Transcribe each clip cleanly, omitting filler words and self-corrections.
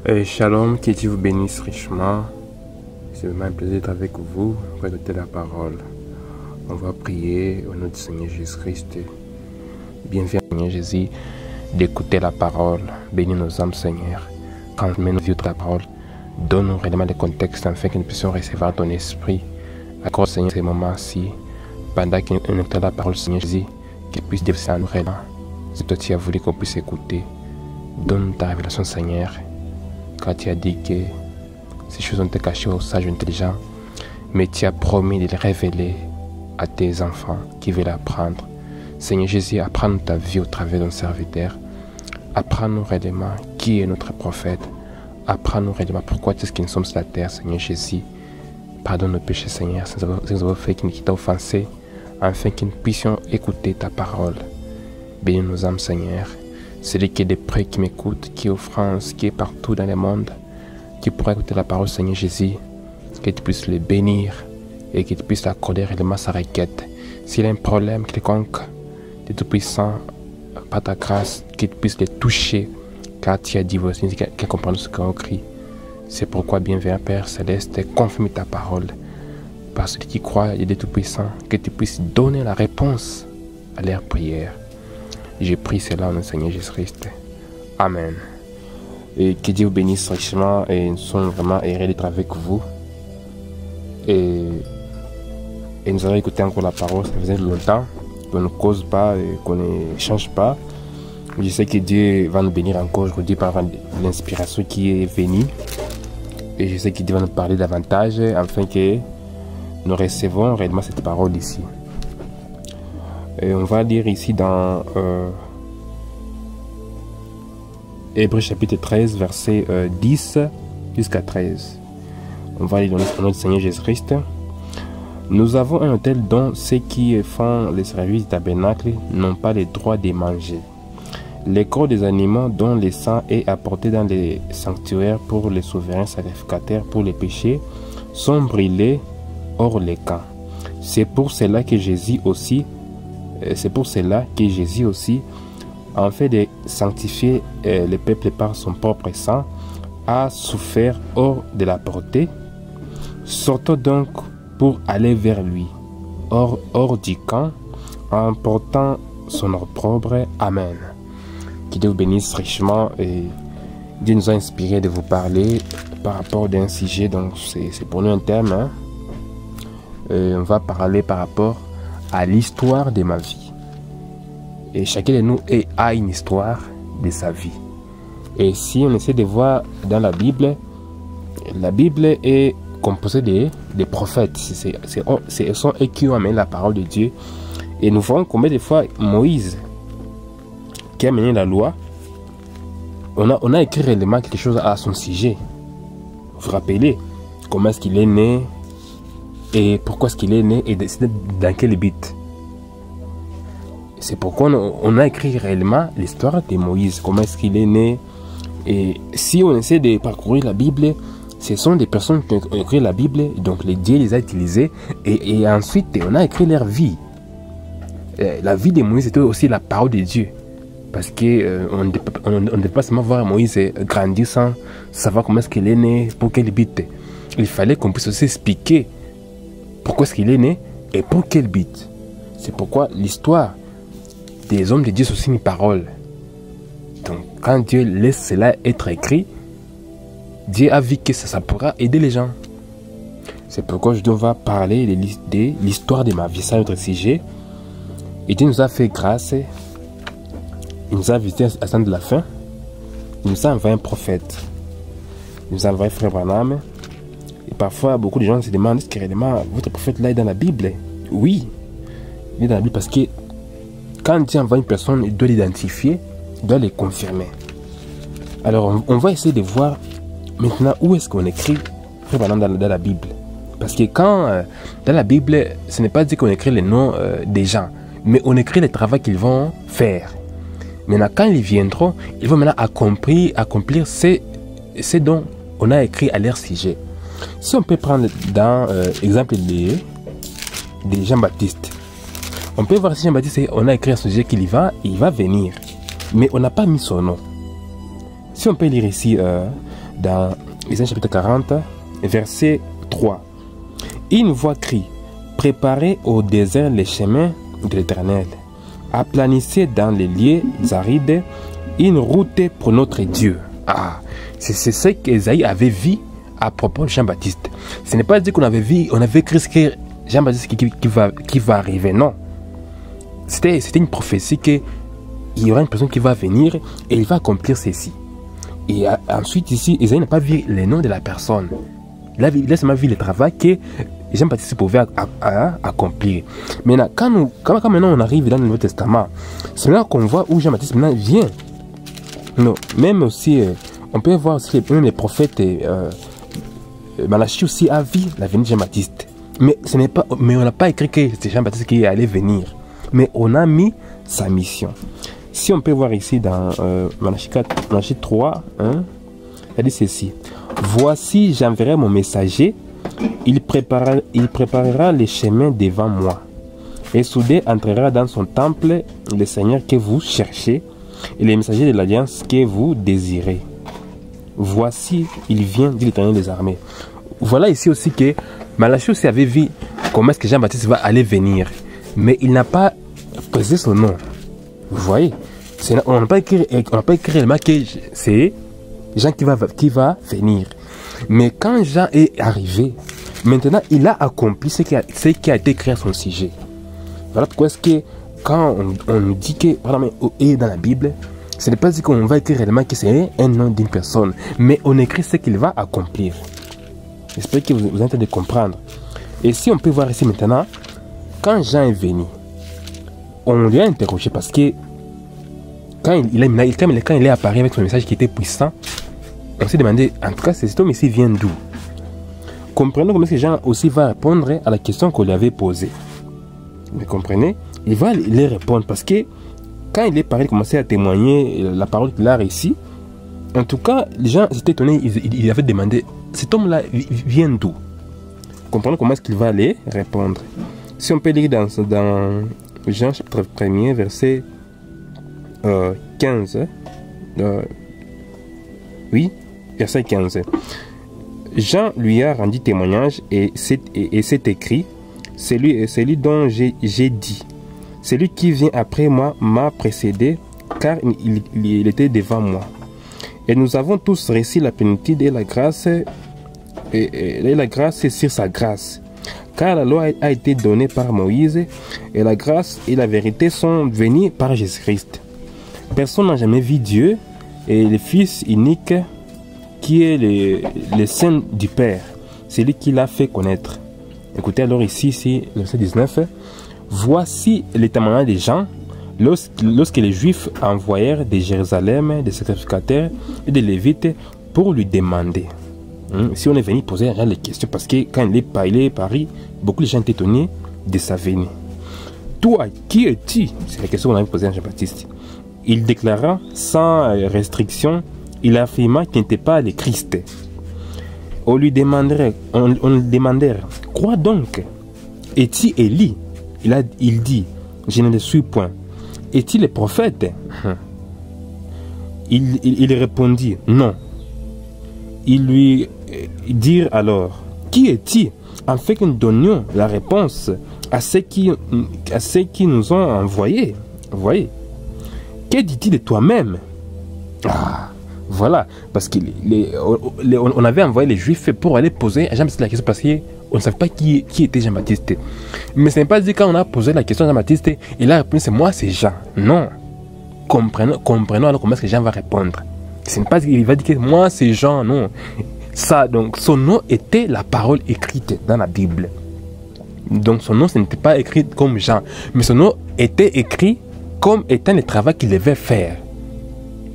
Shalom, que Dieu vous bénisse richement. C'est vraiment un plaisir d'être avec vous pour écouter la parole. On va prier au nom du Seigneur Jésus-Christ. Bienvenue, Seigneur Jésus, d'écouter la parole. Bénis nos âmes, Seigneur. Quand nous vivons ta parole, donne-nous réellement des contextes afin que nous puissions recevoir ton esprit. Accorde, Seigneur, ces moments-ci, pendant que nous écoutons la parole, Seigneur Jésus, qu'il puisse déverser nous réellement. C'est toi qui as voulu qu'on puisse écouter. Donne ta révélation, Seigneur. Quand tu as dit que ces choses ont été cachées aux sages intelligents, mais tu as promis de les révéler à tes enfants qui veulent apprendre. Seigneur Jésus, apprends-nous ta vie au travers de nos serviteurs. Apprends-nous réellement qui est notre prophète. Apprends-nous réellement pourquoi est-ce que nous sommes sur la terre, Seigneur Jésus. Pardonne nos péchés, Seigneur, si nous avons fait qui t'a offensé, afin que nous puissions écouter ta parole. Bénis nos âmes, Seigneur. Celui qui est de près, qui m'écoute, qui est en France, qui est partout dans le monde, qui pourra écouter la parole, Seigneur Jésus, que tu puisses le bénir et que tu puisses accorder réellement sa requête. S'il a un problème quelconque, de Tout-Puissant, par ta grâce, que tu puisses le toucher, car tu as dit, voici, qu'elle comprend ce qu'on crie. C'est pourquoi, bienveillant Père Céleste, confirme ta parole. Par celui qui croit, il est Tout-Puissant, que tu puisses donner la réponse à leur prière. J'ai pris cela au Seigneur Jésus-Christ. Amen. Et que Dieu vous bénisse richement et nous sommes vraiment heureux d'être avec vous. Et nous allons écouter encore la parole. Ça faisait longtemps qu'on ne cause pas et qu'on n'échange pas. Je sais que Dieu va nous bénir encore aujourd'hui par l'inspiration qui est venue. Et je sais que Dieu va nous parler davantage afin que nous recevons réellement cette parole ici. Et on va lire ici dans Hébreux chapitre 13, verset 10 jusqu'à 13. On va lire dans le nom du Seigneur Jésus-Christ. Nous avons un hôtel dont ceux qui font le service du tabernacle n'ont pas le droit de manger. Les corps des animaux dont le sang est apporté dans les sanctuaires pour les souverains sacrificateurs pour les péchés sont brûlés hors les camps. C'est pour cela que Jésus aussi, en fait de sanctifier le peuple par son propre sang, a souffert hors de la portée. Sortons donc pour aller vers lui, hors du camp, en portant son opprobre. Amen. Que Dieu vous bénisse richement. Et Dieu nous a inspiré de vous parler par rapport à un sujet, donc c'est pour nous un thème. Hein. On va parler par rapport à l'histoire de ma vie. Et chacun de nous a une histoire de sa vie. Et si on essaie de voir dans la Bible est composée des prophètes. Ce sont eux qui ont amené la parole de Dieu. Et nous voyons combien de fois Moïse, qui a amené la loi, on a écrit réellement quelque chose à son sujet. Vous vous rappelez comment est-ce qu'il est né et pourquoi est-ce qu'il est né et dans quel but. C'est pourquoi on a écrit réellement l'histoire de Moïse, comment est-ce qu'il est né. Et si on essaie de parcourir la Bible, ce sont des personnes qui ont écrit la Bible, donc les dieux les a utilisés, et ensuite on a écrit leur vie. La vie de Moïse était aussi la parole de Dieu. Parce qu'on ne peut pas seulement voir Moïse grandir sans savoir comment est-ce qu'il est né, pour quel but. Il fallait qu'on puisse aussi expliquer pourquoi est-ce qu'il est né et pour quel but. C'est pourquoi l'histoire des hommes de Dieu, c'est aussi une parole. Donc, quand Dieu laisse cela être écrit, Dieu a vu que ça pourra aider les gens. C'est pourquoi je dois parler de l'histoire de ma vie, c'est notre sujet. Et Dieu nous a fait grâce. Il nous a visité à la fin de la fin. Il nous a envoyé un prophète. Il nous a envoyé Frère Branham. Et parfois, beaucoup de gens se demandent est-ce que réellement votre prophète là est dans la Bible? Oui, il est dans la Bible parce que quand Dieu envoie une personne, il doit l'identifier, il doit le confirmer. Alors, on va essayer de voir maintenant où est-ce qu'on écrit Frère Branham dans la Bible. Parce que quand, dans la Bible, ce n'est pas dit qu'on écrit les noms des gens, mais on écrit le travail qu'ils vont faire. Maintenant, quand ils viendront, ils vont maintenant accomplir ce dont on a écrit à leur sujet. Si on peut prendre dans l'exemple de Jean-Baptiste, on peut voir si Jean-Baptiste, on a écrit un sujet qu'il il va venir, mais on n'a pas mis son nom. Si on peut lire ici dans Isaïe chapitre 40, verset 3. Une voix crie, préparez au désert les chemins de l'Éternel, aplanissez dans les lieux arides une route pour notre Dieu. Ah, c'est ce qu'Ésaïe avait vu à propos de Jean-Baptiste. Ce n'est pas dit qu'on avait vu, on avait écrit ce que Jean-Baptiste qui va arriver, non. C'était une prophétie qu'il y aura une personne qui va venir et il va accomplir ceci. Et ensuite ici, Ésaïe n'a pas vu les noms de la personne. Il a seulement vu le travail que Jean-Baptiste pouvait accomplir. Maintenant, quand maintenant on arrive dans le Nouveau Testament, c'est là qu'on voit où Jean-Baptiste maintenant vient. Non, même aussi, on peut voir aussi même les prophètes, Malachie aussi a vu la venue de Jean-Baptiste. Mais on n'a pas écrit que c'est Jean-Baptiste qui allait venir. Mais on a mis sa mission. Si on peut voir ici dans Malachie 3, hein, il dit ceci. Voici, j'enverrai mon messager, il préparera les chemins devant moi. Et soudain entrera dans son temple le Seigneur que vous cherchez et les messagers de l'alliance que vous désirez. Voici, il vient, dit l'Éternel des armées. Voilà ici aussi que Malachie aussi avait vu comment est-ce que Jean-Baptiste va aller venir. Mais il n'a pas posé son nom. Vous voyez, on n'a pas écrit réellement que c'est Jean qui va venir. Mais quand Jean est arrivé, maintenant il a accompli ce qui a été écrit à son sujet. Voilà pourquoi est-ce que quand on nous dit que est dans la Bible, ce n'est pas dit qu'on va écrire réellement que c'est un nom d'une personne, mais on écrit ce qu'il va accomplir. J'espère que vous êtes en train de comprendre. Et si on peut voir ici maintenant, quand Jean est venu, on lui a interrogé parce que quand il est apparu avec son message qui était puissant, on s'est demandé, en tout cas, cet homme ici vient d'où? Comprenons comment ce Jean aussi va répondre à la question qu'on lui avait posée. Vous comprenez? Il va les répondre parce que quand il est parlé, commencé à témoigner la parole qu'il a réussi, en tout cas, les gens étaient étonnés, ils avaient demandé, cet homme-là vient d'où? Comprenons comment est-ce qu'il va les répondre. Si on peut lire dans Jean chapitre 1er, verset 15. Oui, verset 15. Jean lui a rendu témoignage et c'est écrit, c'est lui dont j'ai dit, celui qui vient après moi m'a précédé, car il était devant moi. Et nous avons tous reçu la plénitude et la grâce, et la grâce sur sa grâce. Car la loi a été donnée par Moïse, et la grâce et la vérité sont venues par Jésus-Christ. Personne n'a jamais vu Dieu, et le Fils unique, qui est le Saint du Père, c'est lui qui l'a fait connaître. Écoutez alors ici, le verset 19. Voici les témoignages des gens, lorsque les Juifs envoyèrent de Jérusalem des sacrificateurs et des Lévites pour lui demander. Si on est venu poser les questions, parce que quand il est Paris, beaucoup de gens étaient étonnés de sa venue. Toi, qui es-tu? C'est la question qu'on avait posée à Jean-Baptiste. Il déclara sans restriction, il affirma qu'il n'était pas le Christ. On lui demandait, crois donc, es-tu Élie? Il dit, je ne le suis point. Est-il le prophète? Il répondit, non. Ils lui dirent alors, qui es-tu? Afin que nous donnions la réponse à ceux qui nous ont envoyés. Vous voyez? Que dit-il de toi-même? Ah, voilà, parce qu'on avait envoyé les Juifs pour aller poser à Jean-Baptiste la question parce qu'on ne savait pas qui était Jean-Baptiste. Mais ce n'est pas dit quand on a posé la question à Jean-Baptiste, il a répondu c'est moi, c'est Jean. Non. Comprenons alors comment est-ce que Jean va répondre. Ce n'est pas dit qu'il va dire que moi, c'est Jean, non. Ça, donc, son nom était la parole écrite dans la Bible. Donc, son nom, ce n'était pas écrit comme Jean, mais son nom était écrit comme étant le travail qu'il devait faire.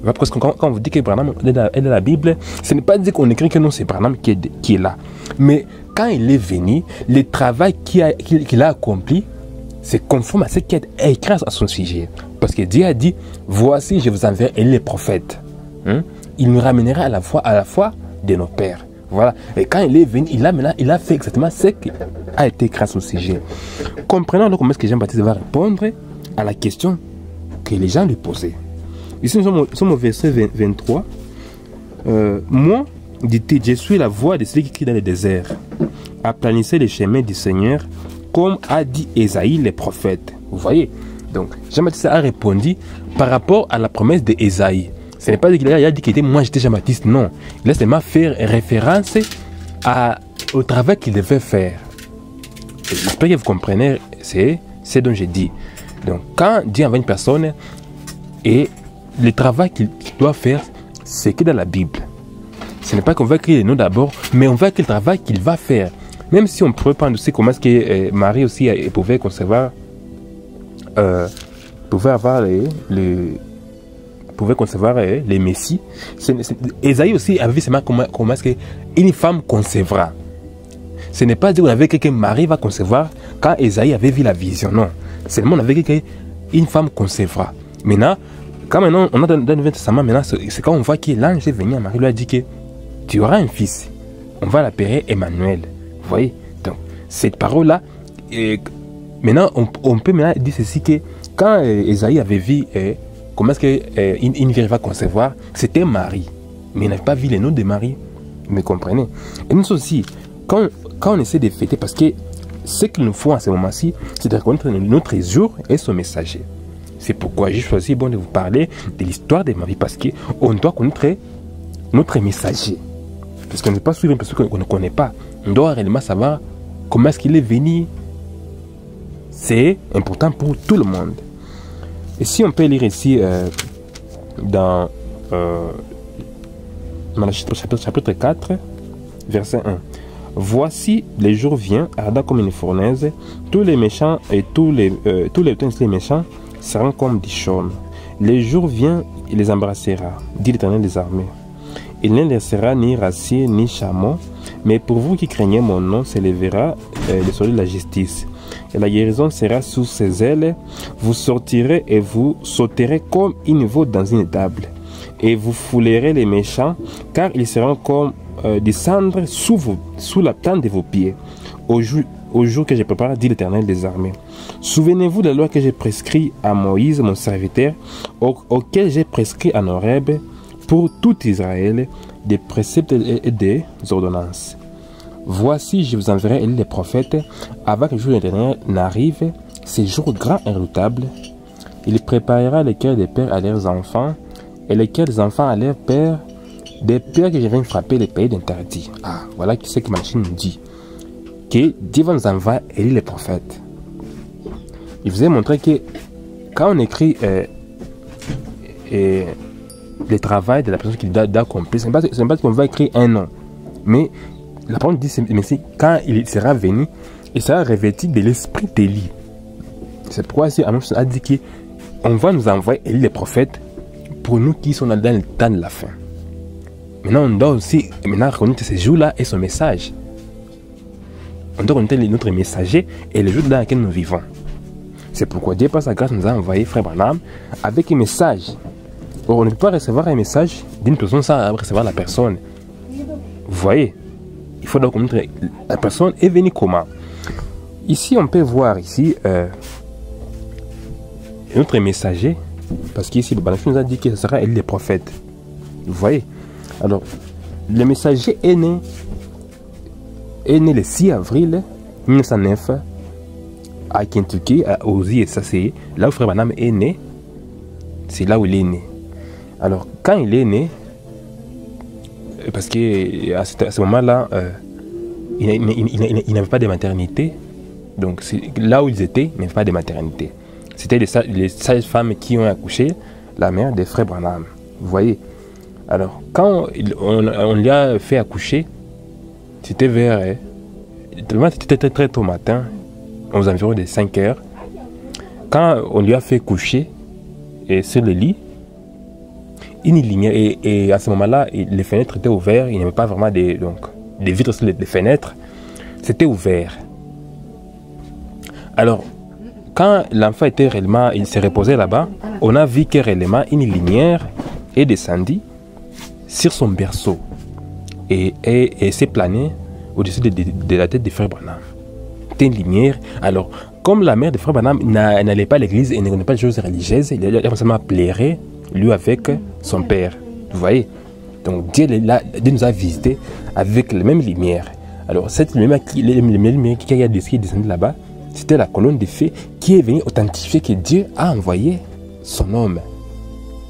Parce que quand on vous dit que Branham est dans la Bible, ce n'est pas dit qu'on écrit que non, c'est Branham qui est là. Mais quand il est venu, le travail qu'il a accompli, c'est conforme à ce qui est écrit à son sujet. Parce que Dieu a dit, voici, je vous enverrai les prophètes. Il nous ramènera à la foi de nos pères. Voilà. Et quand il est venu, il a fait exactement ce qui a été écrit à son sujet. Comprenons donc comment est-ce que Jean-Baptiste va répondre à la question que les gens lui posaient. Ici, nous sommes au verset 23. Moi, dit-il, je suis la voix de celui qui crie dans le désert. Aplanissez les chemins du Seigneur, comme a dit Ésaïe le prophète. Vous voyez? Donc, Jean-Baptiste a répondu par rapport à la promesse d'Ésaïe. Ce n'est pas qu'il a dit qu'il était moi, j'étais Jean-Baptiste, non. Il a seulement fait référence au travail qu'il devait faire. J'espère que vous comprenez, c'est ce dont j'ai dit. Donc, quand Dieu envoie une personne, et le travail qu'il doit faire, c'est que dans la Bible. Ce n'est pas qu'on va écrire les noms d'abord, mais on va écrire le travail qu'il va faire. Même si on ne peut pas aussi comment est-ce que Marie aussi pouvait concevoir, pouvait avoir pouvait concevoir les Messies. Ésaïe aussi avait vu seulement comment est-ce qu'une femme concevra. Ce n'est pas dire qu'on avait que Marie va concevoir quand Ésaïe avait vu la vision, non. Seulement on avait dit qu'une femme concevra. Maintenant, quand maintenant on a dans le Nouveau Testament, maintenant c'est quand on voit que l'ange est venu à Marie, lui a dit que tu auras un fils. On va l'appeler Emmanuel. Vous voyez? Donc, cette parole-là, maintenant, on peut maintenant dire ceci que quand Ésaïe avait vu comment est-ce qu'une vierge va concevoir, c'était Marie. Mais il n'avait pas vu les noms de Marie. Vous me comprenez? Et nous aussi, quand on essaie de fêter, parce que ce qu'il nous faut en ce moment-ci, c'est de reconnaître notre jour et son messager. C'est pourquoi j'ai choisi de vous parler de l'histoire de ma vie, parce qu'on doit connaître notre messager. Parce qu'on ne peut pas suivre une personne qu'on ne connaît pas. On doit réellement savoir comment est-ce qu'il est venu. C'est important pour tout le monde. Et si on peut lire ici dans Malachie chapitre 4, verset 1. Voici, les jours viennent, ardent comme une fournaise, tous les méchants et tous les méchants seront comme des chaumes. Les jours viennent, il les embrassera, dit l'Éternel des armées. Il ne laissera ni racier ni chameau, mais pour vous qui craignez mon nom, s'élèvera le soleil de la justice. Et la guérison sera sous ses ailes. Vous sortirez et vous sauterez comme une veau dans une table. Et vous foulerez les méchants, car ils seront comme des cendres sous la plante de vos pieds. Au jour que je prépare, dit l'Éternel des armées. Souvenez-vous de la loi que j'ai prescrite à Moïse, mon serviteur, auquel j'ai prescrit à Horeb, pour tout Israël, des préceptes et des ordonnances. Voici, je vous enverrai les prophètes, avant que le jour de l'Éternel n'arrive, ces jours grands et redoutables. Il préparera les cœurs des pères à leurs enfants, et les cœurs des enfants à leurs pères, des pères que je viens frapper les pays d'interdit. Ah, voilà ce que Malachie nous dit. Que Dieu va nous envoyer les prophètes. Il vous a montré que quand on écrit le travail de la personne qui doit accomplir, ce n'est pas qu'on va écrire un nom. Mais la parole dit, mais quand il sera venu, il sera revêtu de l'esprit d'Élie. C'est pourquoi ici, Amos a dit qu'on va nous envoyer les prophètes pour nous qui sont dans le temps de la fin. Maintenant, on doit aussi reconnaître ce jour-là et son message. On doit reconnaître notre messager et le jour dans lequel nous vivons. C'est pourquoi Dieu, par sa grâce, nous a envoyé Frère Branham avec un message. Or, on ne peut pas recevoir un message d'une personne sans recevoir la personne. Vous voyez? Il faut donc connaître la personne est venue comment. Ici, on peut voir ici notre messager, parce qu'ici, Balafi nous a dit que ce sera Élie le prophète. Vous voyez? Alors, le messager est né le 6 avril 1909 à Kentucky, à Ozzy et Sassé, là où Frère Branham est né. C'est là où il est né. Alors, quand il est né, parce qu'à ce moment-là, il n'avait pas de maternité. Donc, là où ils étaient, il n'y avait pas de maternité. C'était les sages-femmes qui ont accouché la mère de Frère Branham. Vous voyez? Alors, quand on lui a fait accoucher, c'était vers... C'était très tôt matin, aux environs de 5 heures. Quand on lui a fait coucher sur le lit, une lumière, et à ce moment-là, les fenêtres étaient ouvertes, il n'y avait pas vraiment des vitres sur les fenêtres, c'était ouvert. Alors, quand l'enfant était réellement, il s'est reposé là-bas, on a vu que réellement une lumière est descendue sur son berceau et s'est planée au-dessus de la tête de Frère Branham. C'était une lumière. Alors, comme la mère de Frère Branham n'allait pas à l'église et ne connaissait pas les choses religieuses, il a seulement pleuré, lui avec son père. Vous voyez? Donc Dieu nous a visités avec la même lumière. Alors cette lumière qui est descendue là-bas, c'était la colonne de feu qui est venue authentifier que Dieu a envoyé son homme.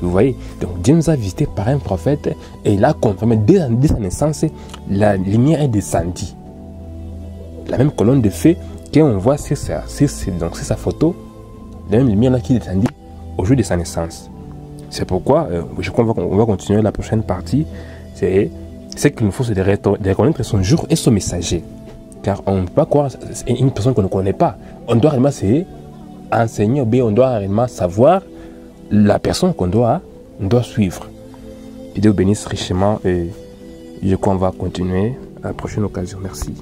Vous voyez, donc Dieu nous a visités par un prophète et il a confirmé dès sa naissance, la lumière est descendue. La même colonne de feu qu'on voit sur sa photo, la même lumière là qui est descendue au jour de sa naissance. C'est pourquoi, je crois qu'on va continuer la prochaine partie. C'est qu'il nous faut de reconnaître son jour et son messager. Car on ne peut pas croire une personne qu'on ne connaît pas. On doit réellement enseigner, on doit réellement savoir la personne qu'on doit suivre. Que Dieu bénisse richement et je crois qu'on va continuer à la prochaine occasion. Merci.